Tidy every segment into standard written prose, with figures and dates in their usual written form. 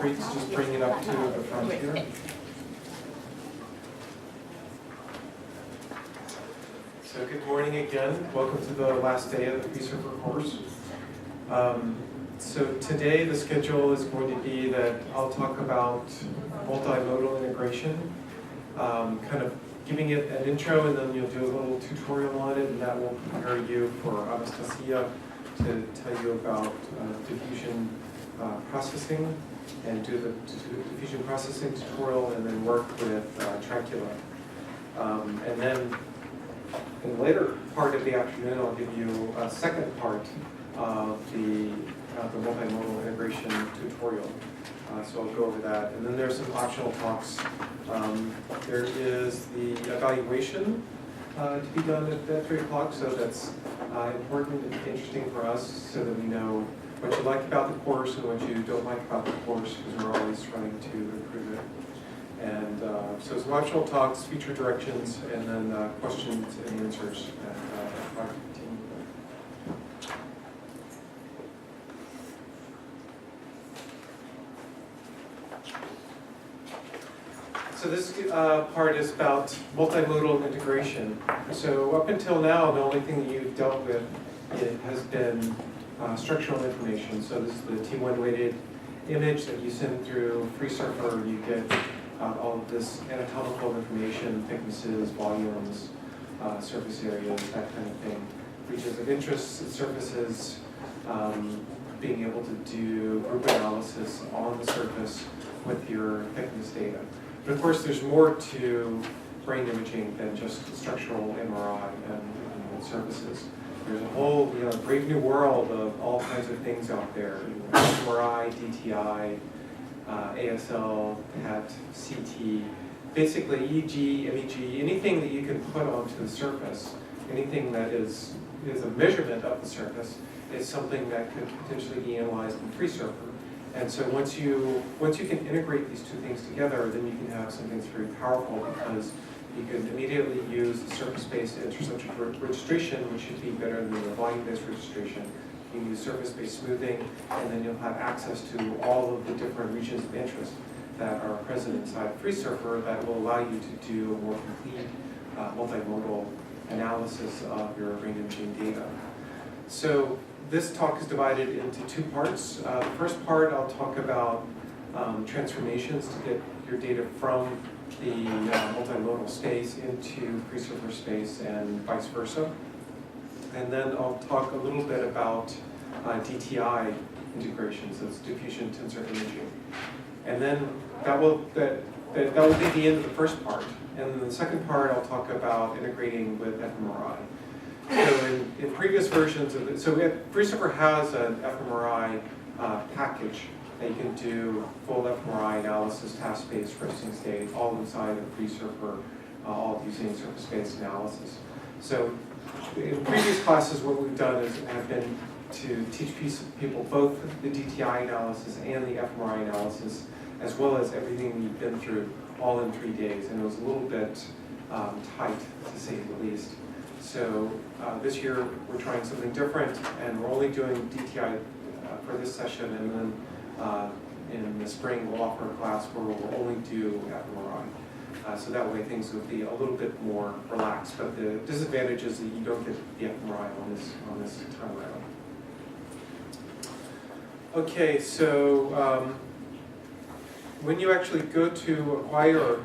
free to just bring it up to the front here. So good morning again. Welcome to the last day of the FreeSurfer course. So today the schedule is going to be that I'll talk about multimodal integration, kind of giving it an intro, and then you'll do a little tutorial on it, and that will prepare you for Anastasia to tell you about diffusion processing, and do the diffusion processing tutorial, and then work with Tracula. And then in the later part of the afternoon, I'll give you a second part of the multimodal integration tutorial. So I'll go over that. And then there's some optional talks. There is the evaluation to be done at 3 o'clock, so that's important and interesting for us so that we know what you like about the course and what you don't like about the course, because we're always trying to improve it. And so some optional talks, feature directions, and then questions and answers at 5:15. So this part is about multimodal integration. So up until now, the only thing that you've dealt with has been structural information. So this is the T1 weighted image that you send through FreeSurfer. You get all of this anatomical information, thicknesses, volumes, surface areas, that kind of thing. Regions of interest, surfaces, being able to do group analysis on the surface with your thickness data. But of course, there's more to brain imaging than just structural MRI and surfaces. There's a whole brave new world of all kinds of things out there. MRI, DTI, ASL, PET, CT, basically EEG, MEG, anything that you can put onto the surface, anything that is a measurement of the surface, is something that could potentially be analyzed in FreeSurfer. And so once you can integrate these two things together, then you can have something that's very powerful, because you can immediately use the surface-based interception registration, which should be better than the volume-based registration. You can use surface-based smoothing, and then you'll have access to all of the different regions of interest that are present inside FreeSurfer that will allow you to do a more complete multimodal analysis of your brain imaging data. So this talk is divided into 2 parts. The first part, I'll talk about transformations to get your data from the multimodal space into FreeSurfer space and vice versa. And then I'll talk a little bit about DTI integrations, that's diffusion tensor imaging. And then that will be the end of the first part. And then the second part, I'll talk about integrating with fMRI. So in previous versions of it, so FreeSurfer has an fMRI package that you can do full fMRI analysis, task-based, resting state, all inside of FreeSurfer, all using surface-based analysis. So in previous classes, what we've done have been to teach people both the DTI analysis and the fMRI analysis, as well as everything we've been through, all in 3 days. And it was a little bit tight, to say the least. So this year, we're trying something different, and we're only doing DTI for this session, and then in the spring, we'll offer a class where we'll only do fMRI. So that way things will be a little bit more relaxed, but the disadvantage is that you don't get the fMRI on this time around. Okay, so when you actually go to acquire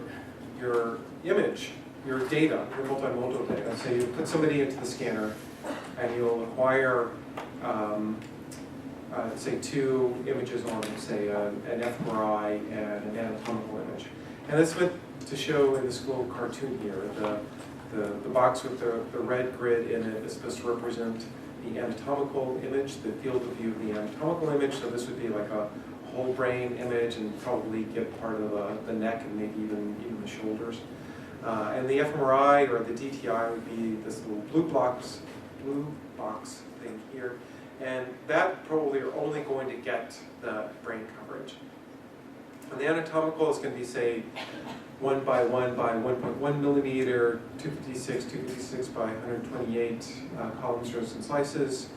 your image, your data, your multimodal data, so you put somebody into the scanner and you'll acquire, say, 2 images on it, say an fMRI and an anatomical image. And that's meant to show in this little cartoon here. The box with the red grid in it is supposed to represent the anatomical image, the field of view of the anatomical image. So this would be like a whole brain image, and probably get part of the neck and maybe even the shoulders. And the fMRI or the DTI would be this little blue box thing here. And that probably are only going to get the brain coverage. And the anatomical is going to be, say, 1 by 1 by 1.1 millimeter, 256 by 128 columns, rows, and slices.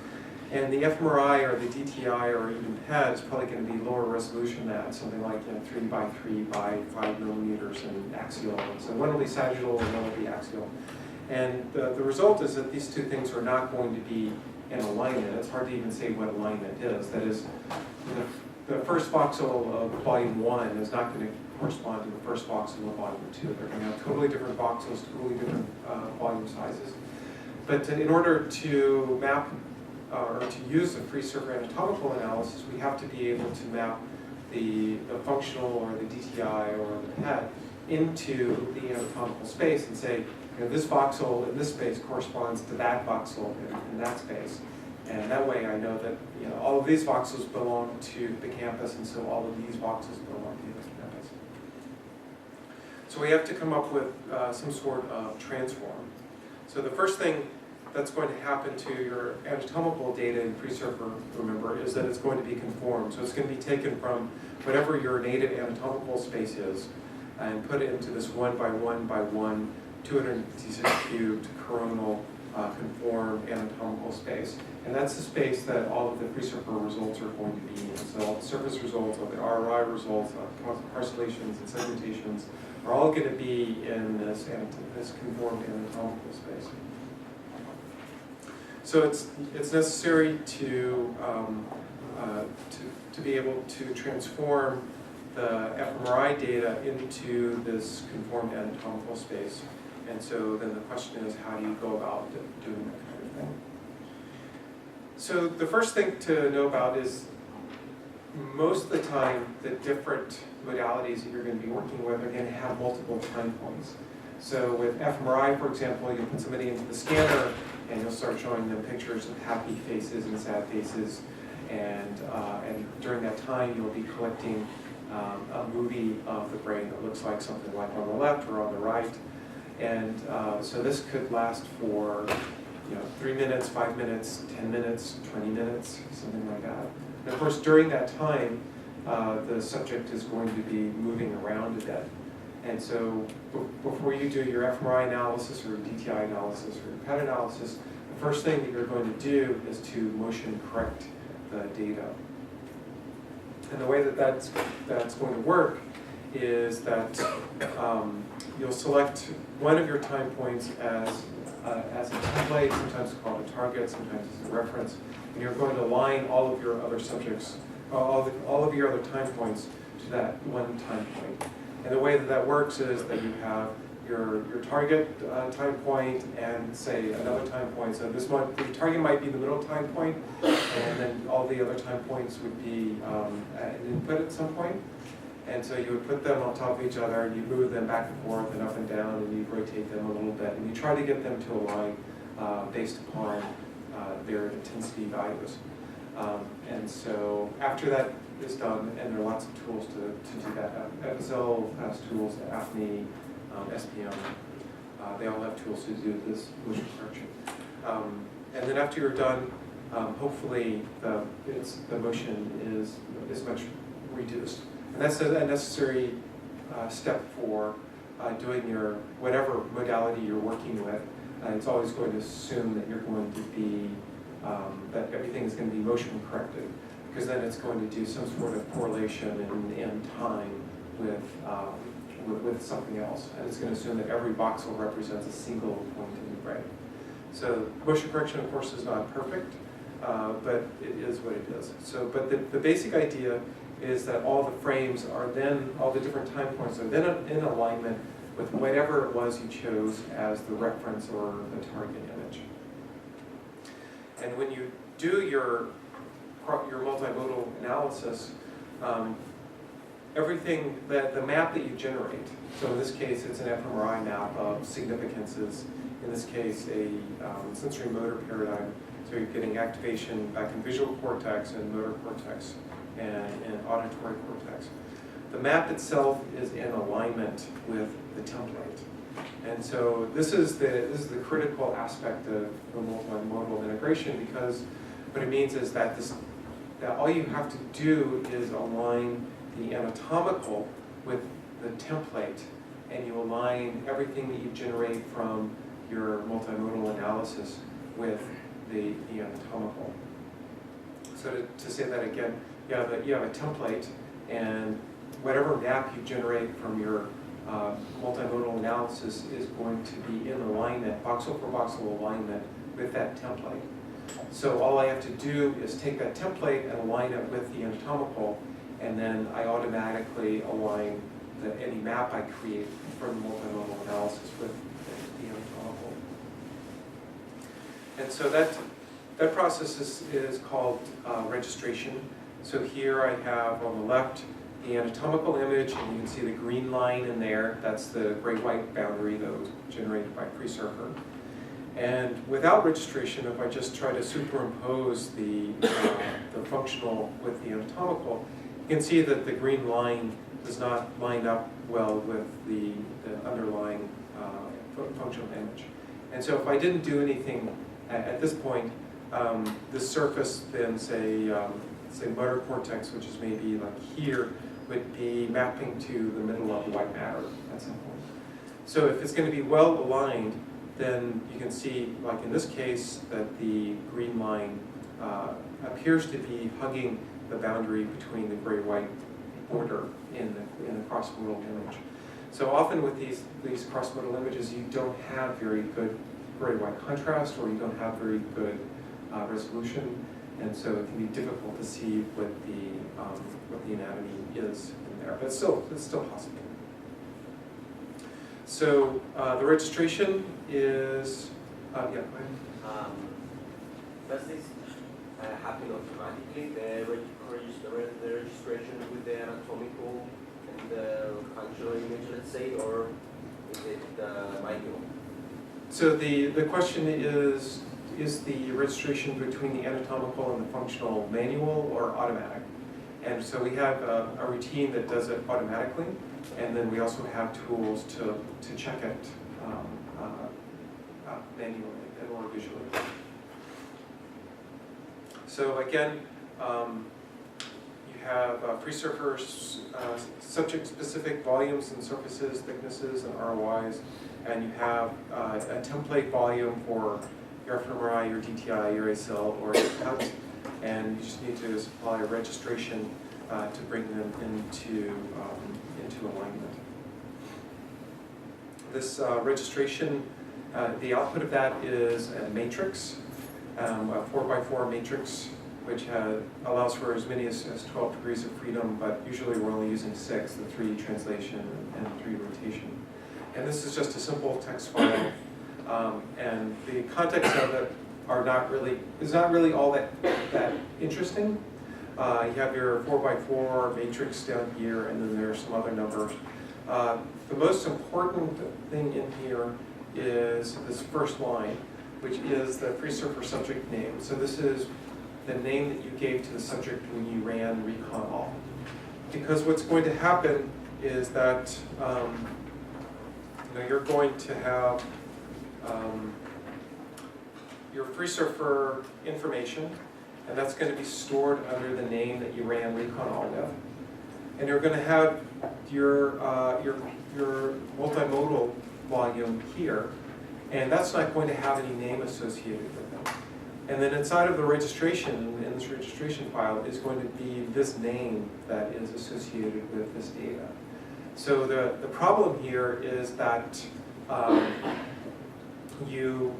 And the fMRI or the DTI or even PET is probably going to be lower resolution than that, something like 3 by 3 by 5 millimeters in axial. So one will be sagittal and one will be axial. And the result is that these two things are not going to be in alignment. It's hard to even say what alignment is. That is, the first voxel of volume 1 is not going to correspond to the first voxel of volume 2. They're going to have totally different voxels, totally different volume sizes. But in order to map or to use the FreeSurfer anatomical analysis, we have to be able to map the functional or the DTI or the PET into the anatomical space and say, this voxel in this space corresponds to that voxel in that space. And that way I know that all of these voxels belong to the campus, and so all of these voxels belong to the campus. So we have to come up with some sort of transform. So the first thing that's going to happen to your anatomical data in FreeSurfer, remember, is that it's going to be conformed. So it's going to be taken from whatever your native anatomical space is and put it into this 1 by 1 by 1, 256 cubed coronal conformed anatomical space. And that's the space that all of the FreeSurfer results are going to be in. So all the surface results, all the RRI results, parcellations and segmentations are all going to be in this conformed anatomical space. So it's necessary to be able to transform the fMRI data into this conformed anatomical space. And so then the question is, how do you go about doing that kind of thing? So the first thing to know about is most of the time the different modalities that you're going to be working with are going to have multiple time points. So with fMRI, for example, you'll put somebody into the scanner and you'll start showing them pictures of happy faces and sad faces. And during that time, you'll be collecting a movie of the brain that looks like something like on the left or on the right. And so this could last for 3 minutes, 5 minutes, 10 minutes, 20 minutes, something like that. And of course, during that time, the subject is going to be moving around a bit. And so before you do your fMRI analysis or DTI analysis or PET analysis, the first thing that you're going to do is to motion correct the data. And the way that that's going to work is that you'll select one of your time points as a template, sometimes it's called a target, sometimes it's a reference, and you're going to align all of your other subjects, all of your other time points to that one time point. And the way that that works is that you have your target time point and say another time point. So this one, the target might be the middle time point, and then all the other time points would be an input at some point. And so you would put them on top of each other, and you move them back and forth and up and down, and you rotate them a little bit, and you try to get them to align based upon their intensity values. And so after that is done, and there are lots of tools to do that. Epicel has tools, AFNI, SPM, they all have tools to do this motion correction. And then after you're done, hopefully the motion is much reduced. And that's a necessary step for doing your whatever modality you're working with. It's always going to assume that you're going to be, that everything is going to be motion corrected, because then it's going to do some sort of correlation in time with something else. And it's going to assume that every voxel represents a single point in the brain. So motion correction, of course, is not perfect, but it is what it is. So, but the basic idea is that all the frames are then, all the different time points are then in alignment with whatever it was you chose as the reference or the target image. And when you do your multimodal analysis, everything, the map that you generate, so in this case it's an fMRI map of significances, in this case a sensory motor paradigm, so you're getting activation back in visual cortex and motor cortex and auditory cortex. The map itself is in alignment with the template. And so this is the critical aspect of the multimodal integration, because what it means is that all you have to do is align the anatomical with the template, and you align everything that you generate from your multimodal analysis with the anatomical. So to say that again, you have a template, and whatever map you generate from your multimodal analysis is going to be in alignment, voxel for voxel alignment with that template. So all I have to do is take that template and align it with the anatomical, and then I automatically align any map I create from the multimodal analysis with the anatomical. And so that process is called registration. So here I have on the left the anatomical image, and you can see the green line in there. That's the gray-white boundary that was generated by FreeSurfer. And without registration, if I just try to superimpose the functional with the anatomical, you can see that the green line does not line up well with the underlying functional image. And so if I didn't do anything at this point, this surface then, say motor cortex, which is maybe like here, would be mapping to the middle of the white matter at some point. So if it's going to be well aligned, then you can see, like in this case, that the green line appears to be hugging the boundary between the gray-white border in the cross-modal image. So often with these cross-modal images, you don't have very good gray-white contrast, or you don't have very good resolution, and so it can be difficult to see what the anatomy is in there. But it's still possible. So the registration is yeah. Go ahead. Does this happen automatically? The registration with the anatomical and the functional image, let's say, or is it manual? So the question is the registration between the anatomical and the functional manual or automatic? And so we have a routine that does it automatically, and then we also have tools to check it manually or visually. So again, you have FreeSurfer's subject-specific volumes and surfaces, thicknesses, and ROIs, and you have a template volume for your fMRI, your DTI, your ACell, or your cut, and you just need to supply a registration to bring them into alignment. This registration, the output of that is a matrix, a 4x4 matrix, which allows for as many as 12 degrees of freedom, but usually we're only using 6, the 3 translation and 3 rotation. And this is just a simple text file, and the context of it is not really all that interesting. You have your 4x4 matrix down here, and then there are some other numbers. The most important thing in here is this first line, which is the FreeSurfer subject name. So this is the name that you gave to the subject when you ran recon all. Because what's going to happen is that you're going to have your FreeSurfer information, and that's going to be stored under the name that you ran recon all with. And you're going to have your multimodal volume here, and that's not going to have any name associated with it. And then inside of the registration, in this registration file, is going to be this name that is associated with this data. So the problem here is that you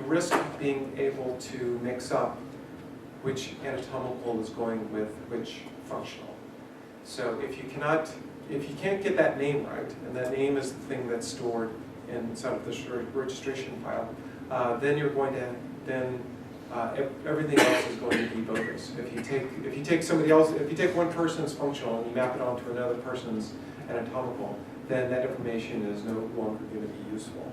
risk being able to mix up which anatomical is going with which functional. So if you can't get that name right, and that name is the thing that's stored inside of this registration file, then you're going to everything else is going to be bogus. If you take one person's functional and you map it onto another person's anatomical, then that information is no longer going to be useful.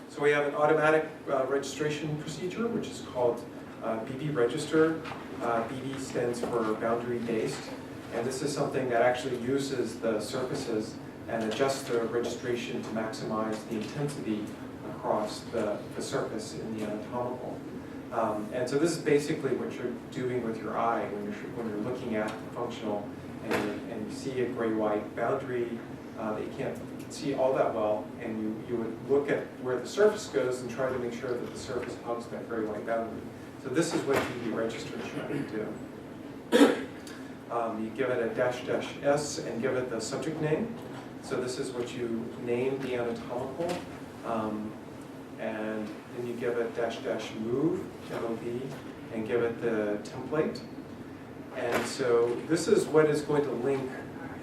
So we have an automatic registration procedure, which is called BB register. BB stands for boundary based, and this is something that actually uses the surfaces and adjusts the registration to maximize the intensity across the surface in the anatomical. And so this is basically what you're doing with your eye when you're looking at the functional and you see a gray-white boundary that you can't see all that well, and you would look at where the surface goes and try to make sure that the surface hugs that gray-white boundary. So this is what the register should do. You give it a --s and give it the subject name. So this is what you name the anatomical. And then you give it --move, MOV, and give it the template. And so this is what is going to link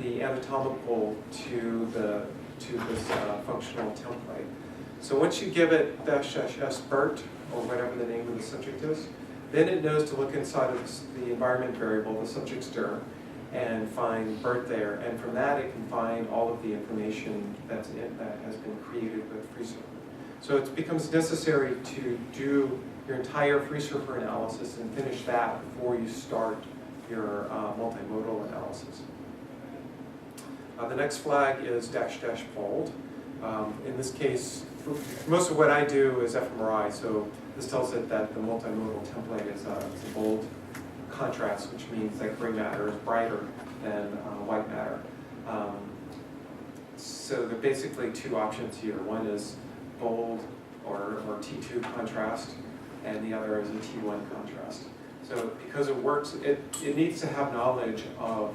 the anatomical to this functional template. So once you give it --s BERT, or whatever the name of the subject is, then it knows to look inside of the environment variable, the subject stir, and find BERT there. And from that, it can find all of the information that has been created with FreeSurfer. So it becomes necessary to do your entire FreeSurfer analysis and finish that before you start your multimodal analysis. The next flag is --bold. In this case, most of what I do is fMRI, so this tells it that the multimodal template is a bold contrast, which means that gray matter is brighter than white matter. So there are basically two options here. One is bold or T2 contrast, and the other is a T1 contrast. So because it works, it needs to have knowledge of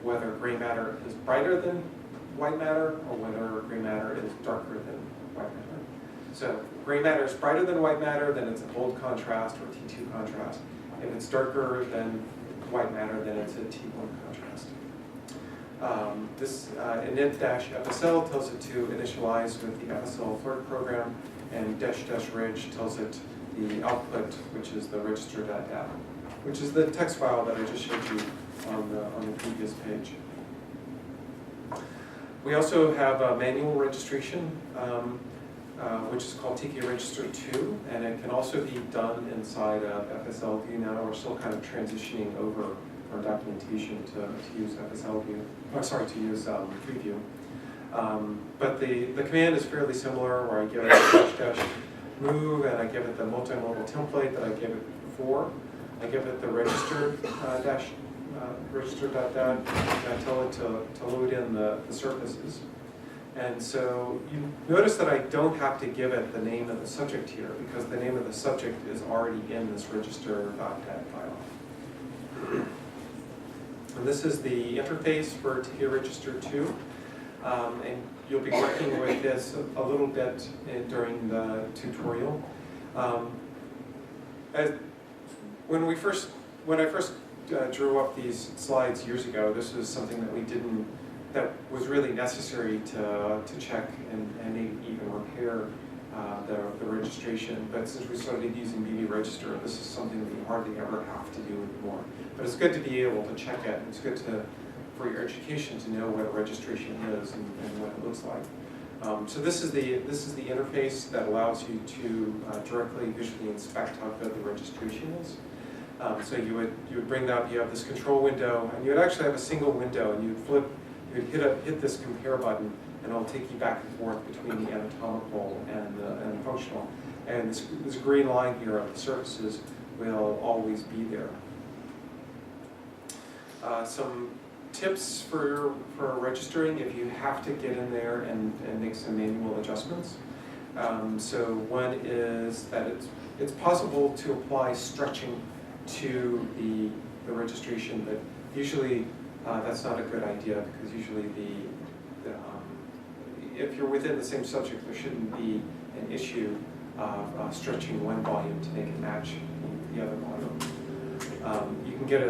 whether gray matter is brighter than white matter or whether gray matter is darker than white matter. So if gray matter is brighter than white matter, then it's a bold contrast or T2 contrast. If it's darker than white matter, then it's a T1 contrast. This init-FSL tells it to initialize with the FSL flirt program, and --ridge tells it the output, which is the register.data, which is the text file that I just showed you on the previous page. We also have a manual registration, which is called TK Register 2, and it can also be done inside of FSL View now. We're still kind of transitioning over our documentation to use FSL View, to use Preview. But the command is fairly similar, where I give it --move, and I give it the multimodal template that I gave it before. I give it the register.dat, and I tell it to load in the surfaces. And so you notice that I don't have to give it the name of the subject here, because the name of the subject is already in this register.dat file. And this is the interface for TK Register 2. And you'll be working with this a little bit during the tutorial. When I first drew up these slides years ago, this was something that was really necessary to check and maybe even repair the registration. But since we started using BB Register, this is something that you hardly ever have to do anymore. But it's good to be able to check it. It's good for your education to know what a registration is and what it looks like. So this is the interface that allows you to directly visually inspect how good the registration is. So you would bring up, you have this control window, and you would actually have a single window, and you'd hit this compare button, and it'll take you back and forth between the anatomical and the functional. And this green line here of the surfaces will always be there. Some tips for registering if you have to get in there and make some manual adjustments. So one is that it's possible to apply stretching to the registration, but usually that's not a good idea, because usually if you're within the same subject, there shouldn't be an issue of stretching one volume to make it match the other volume. You can get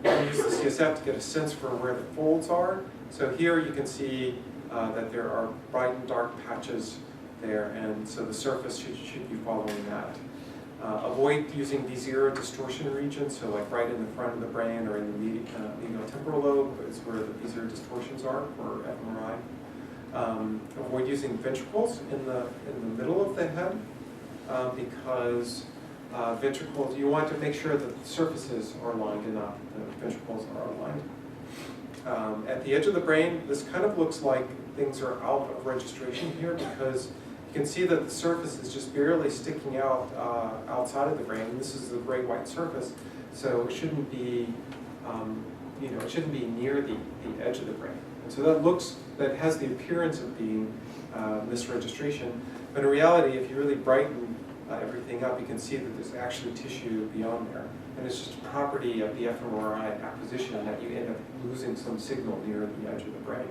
use the CSF to get a sense for where the folds are. So here you can see that there are bright and dark patches there, and so the surface should be following that. Avoid using V0 distortion regions, so like right in the front of the brain or in the medial temporal lobe is where the V0 distortions are for fMRI. Avoid using ventricles in the middle of the head, because ventricles, you want to make sure that the surfaces are aligned enough, the ventricles are aligned. At the edge of the brain, this kind of looks like things are out of registration here, because you can see that the surface is just barely sticking out outside of the brain. This is the gray-white surface, so it shouldn't be, it shouldn't be near the edge of the brain. And so that has the appearance of being misregistration, but in reality, if you really brighten everything up, you can see that there's actually tissue beyond there. And it's just a property of the fMRI acquisition that you end up losing some signal near the edge of the brain.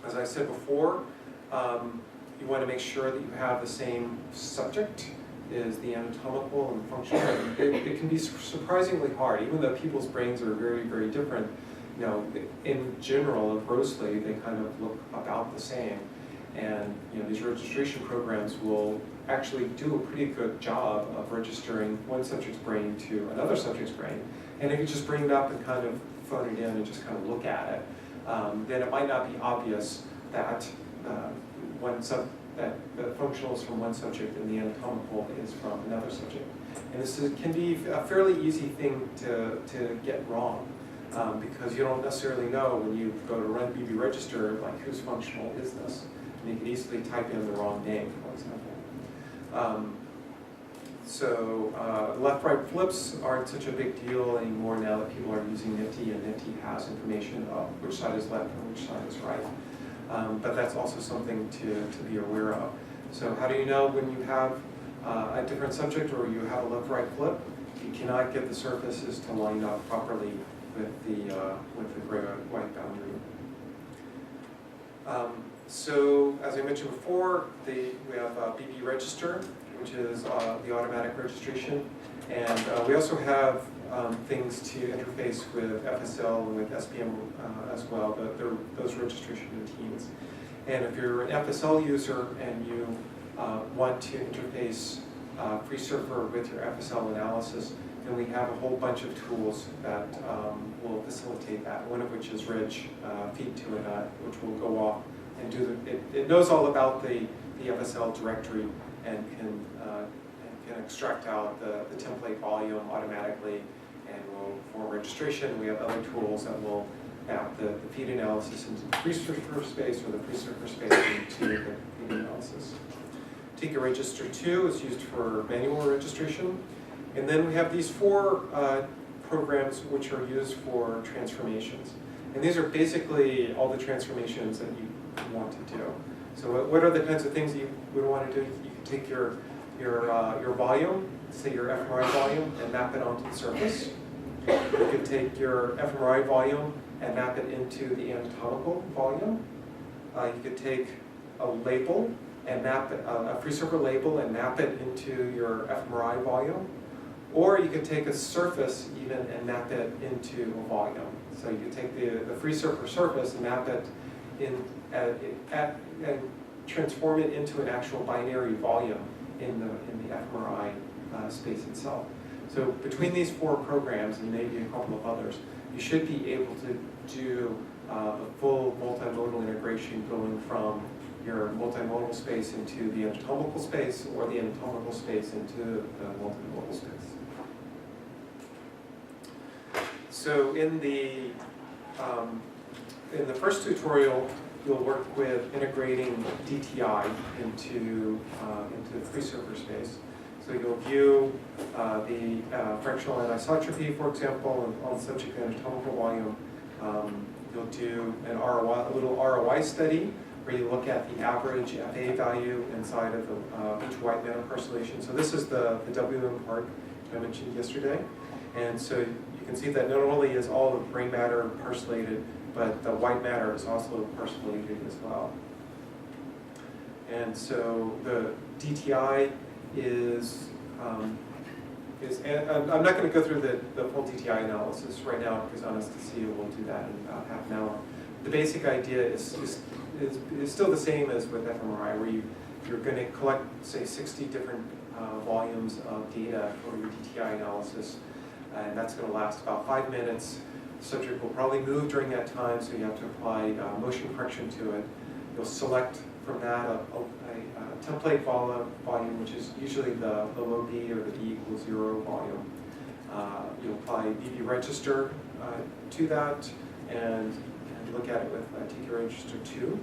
As I said before, you want to make sure that you have the same subject is the anatomical and functional. It can be surprisingly hard, even though people's brains are very, very different. You know, in general, grossly, they kind of look about the same. And you know, these registration programs will actually do a pretty good job of registering one subject's brain to another subject's brain. And if you just bring it up and kind of phone it in and just kind of look at it, then it might not be obvious that that the functional is from one subject and the anatomical is from another subject. And this can be a fairly easy thing to get wrong, because you don't necessarily know when you go to run BB register, like whose functional is this? And you can easily type in the wrong name, for example. Left-right flips aren't such a big deal anymore now that people are using NIFTY, and NIFTY has information of which side is left and which side is right. But that's also something to be aware of. So how do you know when you have a different subject or you have a left-right flip? You cannot get the surfaces to line up properly with the gray-white boundary. So as I mentioned before, we have BB register, which is the automatic registration, and we also have things to interface with FSL and with SPM as well, but those registration routines. And if you're an FSL user and you want to interface FreeSurfer with your FSL analysis, then we have a whole bunch of tools that will facilitate that, one of which is Reg feed to it, which will go off and do it knows all about the FSL directory and can extract out the template volume automatically, and will, for registration, we have other tools that will map the feed analysis into the FreeSurfer space or the FreeSurfer space into the feed analysis. TICA Register 2 is used for manual registration. And then we have these 4 programs which are used for transformations. And these are basically all the transformations that you want to do. So what are the kinds of things you would want to do? You can take your volume, say your fMRI volume, and map it onto the surface. You could take your fMRI volume and map it into the anatomical volume. You could take a label and map it, a FreeSurfer label, and map it into your fMRI volume. Or you could take a surface even and map it into a volume. So you could take the FreeSurfer surface and map it in and transform it into an actual binary volume in the fMRI space itself. So between these 4 programs, and maybe a couple of others, you should be able to do a full multimodal integration going from your multimodal space into the anatomical space, or the anatomical space into the multimodal space. So in the first tutorial, you'll work with integrating DTI into the FreeSurfer space. So you'll view the fractional anisotropy, for example, and on subject anatomical volume. You'll do a little ROI study where you look at the average FA value inside of each white matter parcellation. So this is the WM part I mentioned yesterday. And so you can see that not only is all the brain matter parcellated, but the white matter is also parcellated as well. And so the DTI is and I'm not going to go through the full DTI analysis right now, because Anastasia will do that in about half an hour. The basic idea is still the same as with fMRI, where you're going to collect, say, 60 different volumes of data for your DTI analysis, and that's going to last about 5 minutes. The subject will probably move during that time, so you have to apply motion correction to it. You'll select from that a template volume, which is usually the low B or the B equals 0 volume. You'll apply BB register to that, and look at it with TICA Register 2.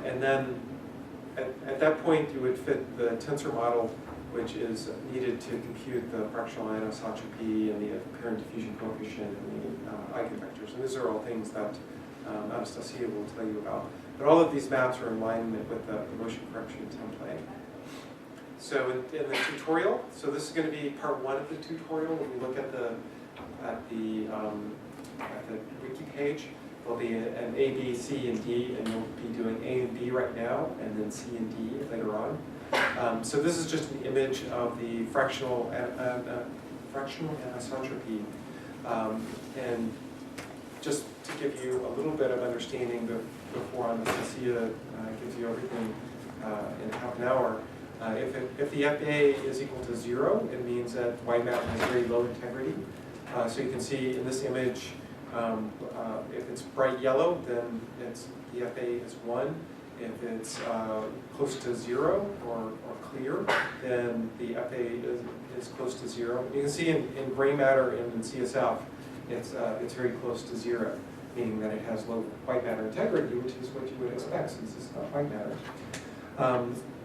And then at that point, you would fit the tensor model, which is needed to compute the fractional anisotropy and the apparent diffusion coefficient and the eigenvectors. And these are all things that Anastasia will tell you about. But all of these maps are in alignment with the motion correction template. So in the tutorial, so this is going to be part 1 of the tutorial. When you look at the wiki page, there'll be an A, B, C, and D, and you'll be doing A and B right now, and then C and D later on. So this is just an image of the fractional anisotropy, and just to give you a little bit of understanding before Anastasia gives you everything in half an hour. If the FA is equal to 0, it means that white matter has very low integrity. So you can see in this image, if it's bright yellow, then the FA is 1. If it's close to 0 or clear, then the FA is close to 0. You can see in gray matter and in CSF, it's very close to 0, meaning that it has low white matter integrity, which is what you would expect since it's not white matter.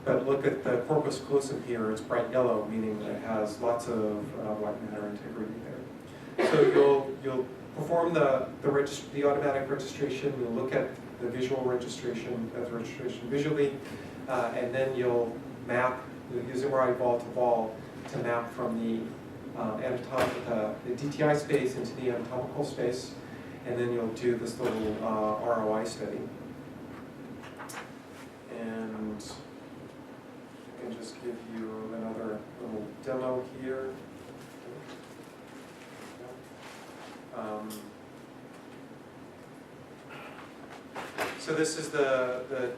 But look at the corpus callosum here, it's bright yellow, meaning that it has lots of white matter integrity there. So you'll perform the automatic registration, you'll look at the visual registration, the registration visually, and then you'll map, you'll use MRI ball to map from the DTI space into the anatomical space, and then you'll do this little ROI study. And I can just give you another little demo here. So this is the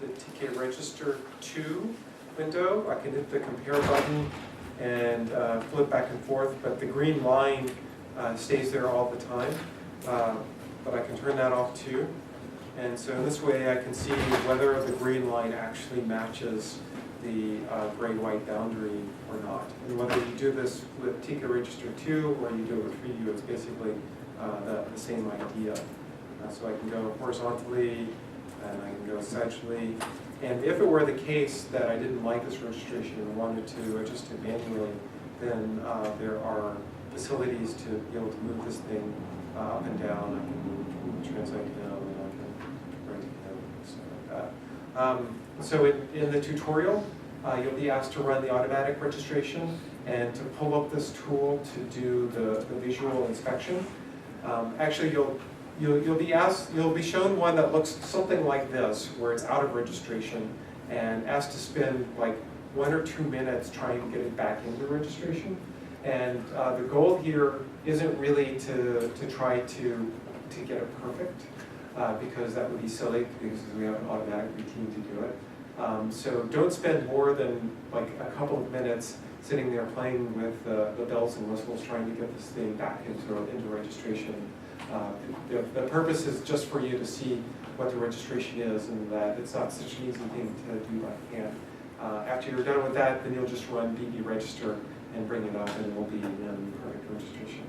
TK Register 2 window. I can hit the compare button and flip back and forth, but the green line stays there all the time. But I can turn that off too. And so in this way I can see whether the green line actually matches the gray-white boundary or not. And whether you do this with TK Register 2 or you do it with FreeView, it's basically the same idea. So I can go horizontally and I can go sagittally. And if it were the case that I didn't like this registration and wanted to adjust it manually, then there are facilities to be able to move this thing up and down. I can move the translate down and I can write it down, stuff like that. So in the tutorial, you'll be asked to run the automatic registration and to pull up this tool to do the visual inspection. Actually, you'll be shown one that looks something like this, where it's out of registration and asked to spend like 1 or 2 minutes trying to get it back into registration. And the goal here isn't really to try to get it perfect, because that would be silly because we have an automatic routine to do it. So don't spend more than like a couple of minutes sitting there playing with the bells and whistles trying to get this thing back into registration. The purpose is just for you to see what the registration is and that it's not such an easy thing to do by hand. After you're done with that, then you'll just run BB register and bring it up and it will be in perfect registration.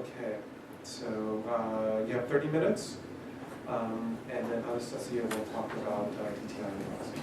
Okay, so you have 30 minutes, and then Anastasia will talk about DTI analysis.